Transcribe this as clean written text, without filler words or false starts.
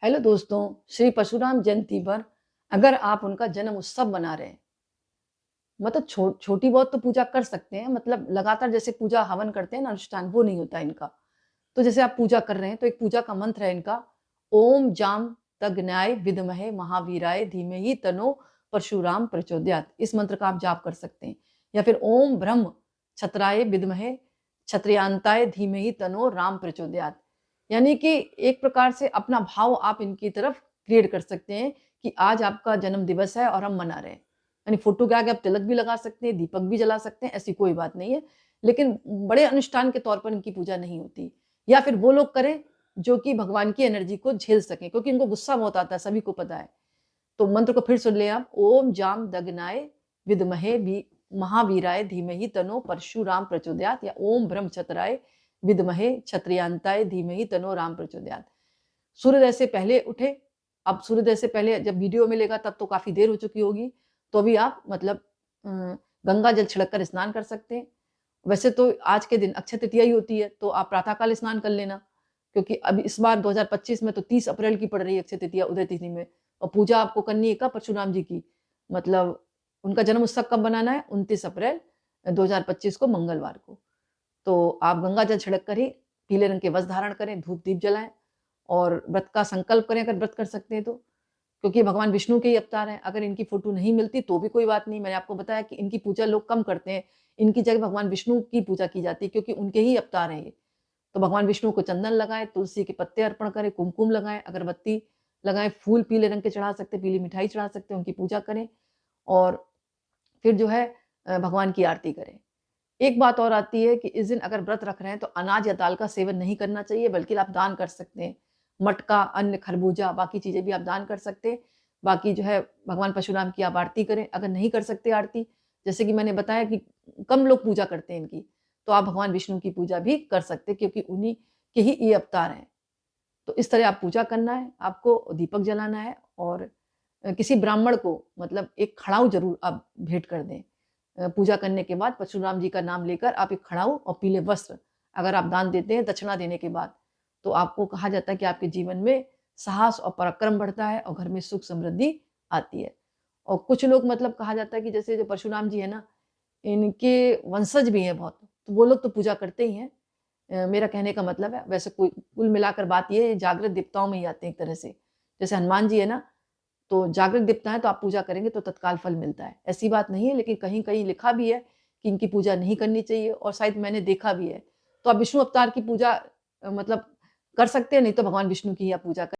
Hello दोस्तों, श्री परशुराम जयंती पर अगर आप उनका जन्म उत्सव मना रहे हैं, मतलब छोटी बहुत तो पूजा कर सकते हैं, मतलब लगातार जैसे पूजा हवन करते हैं ना अनुष्ठान, वो नहीं होता इनका। तो जैसे आप पूजा कर रहे हैं तो एक पूजा का मंत्र है इनका, ओम जाम तगन्याय विद्महे महावीराय धीमहि तनो परशुराम प्रचोदयात। इस मंत्र का आप जाप कर सकते हैं। या फिर ओम ब्रह्म छत्राय विद्महे क्षत्रियांताय धीमहि तनो राम प्रचोदयात। यानी कि एक प्रकार से अपना भाव आप इनकी तरफ क्रिएट कर सकते हैं कि आज आपका जन्म दिवस है और हम मना रहे हैं। यानी फोटो के आगे आप तिलक भी लगा सकते हैं, दीपक भी जला सकते हैं, ऐसी कोई बात नहीं है। लेकिन बड़े अनुष्ठान के तौर पर इनकी पूजा नहीं होती। या फिर वो लोग करें जो कि भगवान की एनर्जी को झेल सकें, क्योंकि इनको गुस्सा बहुत आता है, सभी को पता है। तो मंत्र को फिर सुन ले आप, ओम जाम दगनाय विद्महे महावीराय धीमहि तनो परशुराम प्रचोदयात, या ओम ब्रह्म छत्राय विद्महे क्षत्रियांताय धीमहि तनो राम प्रचोदयात। सूर्योदय से पहले उठे। अब सूर्योदय से पहले जब वीडियो मिलेगा तब तो काफी देर हो चुकी होगी, तो भी आप मतलब गंगा जल छिड़क कर स्नान कर सकते हैं। वैसे तो आज के दिन अक्षय तृतीया ही होती है, तो आप प्रातःकाल स्नान कर लेना, क्योंकि अब इस बार 2025 में तो 30 अप्रैल की पड़ रही है अक्षय तृतीया उदय तिथि में। और पूजा आपको करनी है कब? परशुराम जी की। मतलब उनका जन्म उत्सव कब बनाना है? 29 अप्रैल 2025 को, मंगलवार को। तो आप गंगा जल छिड़क कर ही पीले रंग के वस्त्र धारण करें, धूप दीप जलाएं और व्रत का संकल्प करें अगर व्रत कर सकते हैं तो, क्योंकि भगवान विष्णु के ही अवतार हैं। अगर इनकी फोटो नहीं मिलती तो भी कोई बात नहीं, मैंने आपको बताया कि इनकी पूजा लोग कम करते हैं, इनकी जगह भगवान विष्णु की पूजा की जाती है, क्योंकि उनके ही अवतार हैं ये। तो भगवान विष्णु को चंदन लगाएं, तुलसी के पत्ते अर्पण करें, कुमकुम लगाएं, अगरबत्ती लगाएं, फूल पीले रंग के चढ़ा सकते हैं, पीली मिठाई चढ़ा सकते हैं, उनकी पूजा करें और फिर जो है भगवान की आरती करें। एक बात और आती है कि इस दिन अगर व्रत रख रहे हैं तो अनाज या दाल का सेवन नहीं करना चाहिए, बल्कि आप दान कर सकते हैं। मटका, अन्न, खरबूजा, बाकी चीजें भी आप दान कर सकते हैं। बाकी जो है भगवान परशुराम की आप आरती करें। अगर नहीं कर सकते आरती, जैसे कि मैंने बताया कि कम लोग पूजा करते हैं इनकी, तो आप भगवान विष्णु की पूजा भी कर सकते हैं, क्योंकि उन्हीं के ही ये अवतार हैं। तो इस तरह आप पूजा करना है, आपको दीपक जलाना है और किसी ब्राह्मण को मतलब एक खड़ाऊ जरूर आप भेंट कर दें। पूजा करने के बाद परशुराम जी का नाम लेकर आप एक खड़ाऊ और पीले वस्त्र अगर आप दान देते हैं दक्षिणा देने के बाद, तो आपको कहा जाता है कि आपके जीवन में साहस और पराक्रम बढ़ता है और घर में सुख समृद्धि आती है। और कुछ लोग मतलब कहा जाता है कि जैसे जो परशुराम जी है ना, इनके वंशज भी हैं बहुत, तो वो लोग तो पूजा करते ही हैं। मेरा कहने का मतलब है, वैसे कोई कुल मिलाकर बात ये है, जागृत देवताओं में ही आते हैं एक तरह से। जैसे हनुमान जी है ना, तो जागृत देवता है तो आप पूजा करेंगे तो तत्काल फल मिलता है, ऐसी बात नहीं है। लेकिन कहीं कहीं लिखा भी है कि इनकी पूजा नहीं करनी चाहिए, और शायद मैंने देखा भी है। तो आप विष्णु अवतार की पूजा मतलब कर सकते हैं, नहीं तो भगवान विष्णु की ही आप पूजा करें।